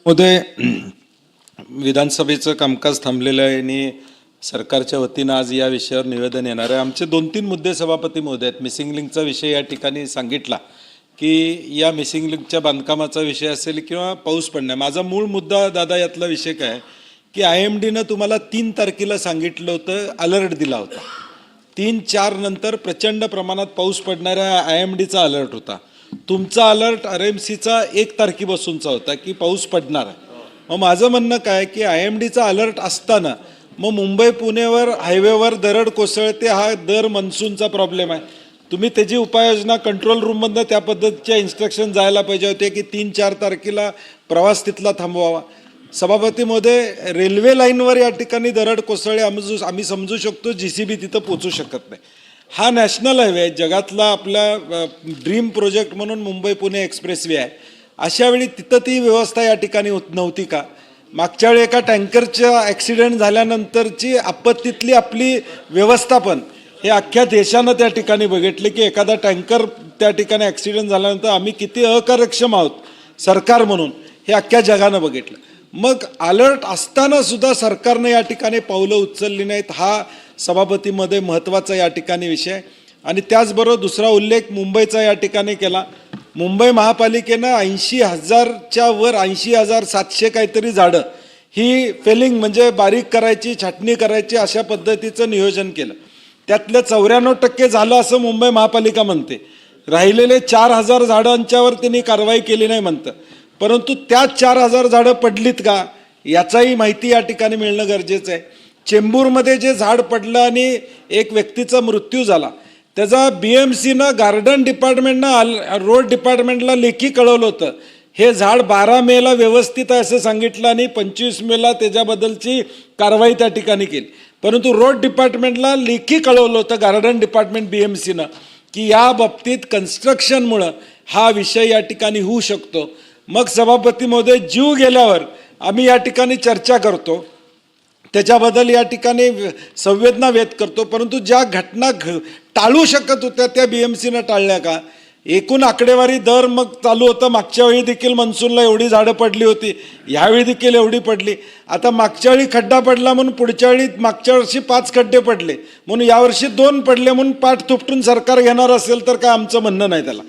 महोदय, विधानसभेचं कामकाज थांबलेलं आहे आणि सरकारच्या वतीनं आज या विषयावर निवेदन येणार आहे. आमचे 2-3 मुद्दे सभापती महोदय आहेत. मिसिंग लिंकचा विषय या ठिकाणी सांगितला की या मिसिंग लिंकच्या बांधकामाचा विषय असेल किंवा पाऊस पडणे. माझा मूळ मुद्दा दादा यातला विषय काय की IMDनं तुम्हाला 3 तारखेला सांगितलं होतं, अलर्ट दिला होता. 3-4 नंतर प्रचंड प्रमाणात पाऊस पडणाऱ्या IMDचा अलर्ट होता. तुमचा अलर्ट RMCचा 1 तारखेपासूनचा होता की पाऊस पडणार आहे. मग माझं म्हणणं काय की IMDचा अलर्ट असताना मग मुंबई पुणेवर हायवेवर दरड कोसळते, हा दर मनसूनचा प्रॉब्लेम आहे. तुम्ही त्याची उपाययोजना कंट्रोल रूममधनं त्या पद्धतीच्या इन्स्ट्रक्शन जायला पाहिजे होते की 3-4 तारखेला प्रवास तिथला थांबवावा. सभापती महोदय, रेल्वे लाईनवर या ठिकाणी दरड कोसळले, आम्ही समजू शकतो JCB तिथं पोचू शकत नाही. हा नॅशनल हायवे आहे, जगातला आपला ड्रीम प्रोजेक्ट म्हणून मुंबई पुणे एक्सप्रेसवे आहे. अशा वेळी तिथं ती व्यवस्था या ठिकाणी नव्हती का? मागच्या वेळी एका टँकरचा ॲक्सिडेंट झाल्यानंतरची आपत्तीतली आपली व्यवस्थापन हे अख्ख्या देशानं त्या ठिकाणी बघितले की एखादा टँकर त्या ठिकाणी ॲक्सिडेंट झाल्यानंतर आम्ही किती अकार्यक्षम आहोत सरकार म्हणून हे अख्ख्या जगानं बघितलं. मग अलर्ट असताना सुद्धा सरकारनं या ठिकाणी पावलं उचलली नाहीत. हा सभापतीमध्ये महत्त्वाचा या ठिकाणी विषय. आणि त्याचबरोबर दुसरा उल्लेख मुंबईचा या ठिकाणी केला. मुंबई महापालिकेनं 80,000च्या वर 80,700 काहीतरी झाडं ही फेलिंग म्हणजे बारीक करायची, छाटणी करायची अशा पद्धतीचं नियोजन केलं. त्यातलं 94% झालं असं मुंबई महापालिका म्हणते. राहिलेले 4,000 झाडांच्यावर त्यांनी कारवाई केली नाही म्हणतं. परंतु त्या 4,000 झाडं पडलीत का याचाही माहिती या ठिकाणी मिळणं गरजेचं आहे. चेंबूरमध्ये जे झाड पडलं आणि एक व्यक्तीचा मृत्यू झाला, त्याचा BMCनं गार्डन डिपार्टमेंटनं रोड डिपार्टमेंटला लेखी कळवलं होतं. हे झाड 12 मेला व्यवस्थित आहे असं सांगितलं आणि 25 मेला त्याच्याबद्दलची कारवाई त्या ठिकाणी केली. परंतु रोड डिपार्टमेंटला लेखी कळवलं होतं गार्डन डिपार्टमेंट BMCनं की या बाबतीत कन्स्ट्रक्शनमुळं हा विषय या ठिकाणी होऊ शकतो. मग सभापती महोदय, जीव गेल्यावर आम्ही या ठिकाणी चर्चा करतो, त्याच्याबद्दल या ठिकाणी संवेदना व्यक्त करतो. परंतु ज्या घटना टाळू शकत होत्या त्या BMCनं टाळल्या का? एकूण आकडेवारी दर मग चालू होतं. मागच्या वेळी देखील मनसूनला एवढी झाडं पडली होती, ह्यावेळी देखील एवढी पडली. आता मागच्या वेळी खड्डा पडला म्हणून पुढच्या वेळी मागच्या वर्षी 5 खड्डे पडले म्हणून यावर्षी 2 पडले म्हणून पाठ थोपटून सरकार घेणार असेल तर काय आमचं म्हणणं नाही त्याला.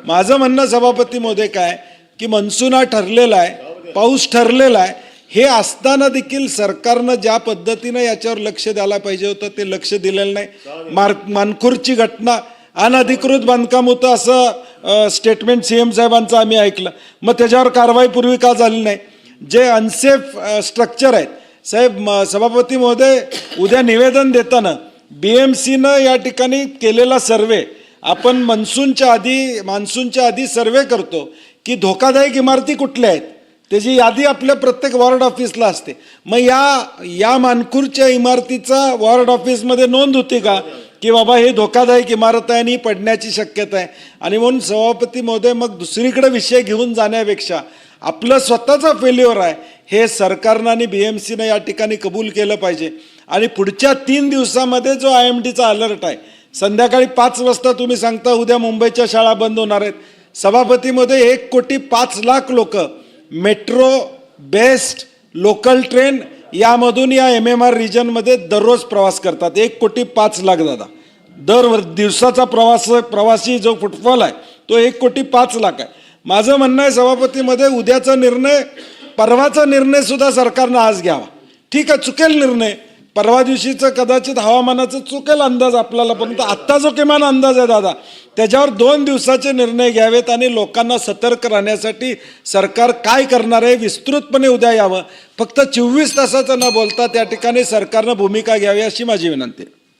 माझं म्हणणं सभापती महोदय काय की मनसून हा ठरलेला आहे, पाऊस ठरलेला आहे. हे असताना देखील सरकारनं ज्या पद्धतीनं याच्यावर लक्ष द्यायला पाहिजे होतं ते लक्ष दिलेलं नाही. मानखुर्दची घटना अनधिकृत बांधकाम होतं असं स्टेटमेंट CM साहेबांचं आम्ही ऐकलं. मग त्याच्यावर कारवाई पूर्वी का झाली नाही? जे अनसेफ स्ट्रक्चर आहेत साहेब, सभापती महोदय, उद्या निवेदन देताना BMCनं या ठिकाणी केलेला सर्वे आपण मान्सूनच्या आधी सर्वे करतो की धोकादायक इमारती कुठल्या आहेत त्याची यादी आपल्या प्रत्येक वॉर्ड ऑफिसला असते. मग या मानखुर्दच्या इमारतीचा वॉर्ड ऑफिसमध्ये नोंद होती का की बाबा हे धोकादायक इमारत आहे आणि पडण्याची शक्यता आहे? आणि म्हणून सभापती महोदय, मग दुसरीकडे विषय घेऊन जाण्यापेक्षा आपलं स्वतःचा फेल्युअर आहे हे सरकारनं आणि BMCनं या ठिकाणी कबूल केलं पाहिजे. आणि पुढच्या 3 दिवसामध्ये जो IMDचा अलर्ट आहे, संध्याकाळी 5 वाजता तुम्ही सांगता उद्या मुंबईच्या शाळा बंद होणार आहेत. सभापतीमध्ये 1,05,00,000 लोक मेट्रो, बेस्ट, लोकल ट्रेन यामधून या MMR रिजनमध्ये दररोज प्रवास करतात. 1,05,00,000 दादा, दर दिवसाचा प्रवासी जो फुटफॉल आहे तो 1,05,00,000 आहे. माझं म्हणणं आहे सभापतीमध्ये, उद्याचा निर्णय, परवाचा निर्णय सुद्धा सरकारनं आज घ्यावा. ठीक आहे, चुकेल निर्णय, परवा दिवशीचं कदाचित हवामानाचं चुकेल अंदाज आपल्याला, परंतु आत्ता जो किमान अंदाज आहे दादा त्याच्यावर 2 दिवसाचे निर्णय घ्यावेत आणि लोकांना सतर्क राहण्यासाठी सरकार काय करणार आहे विस्तृतपणे उद्या यावं. फक्त 24 तासाचं न बोलता त्या ठिकाणी सरकारनं भूमिका घ्यावी अशी माझी विनंती आहे.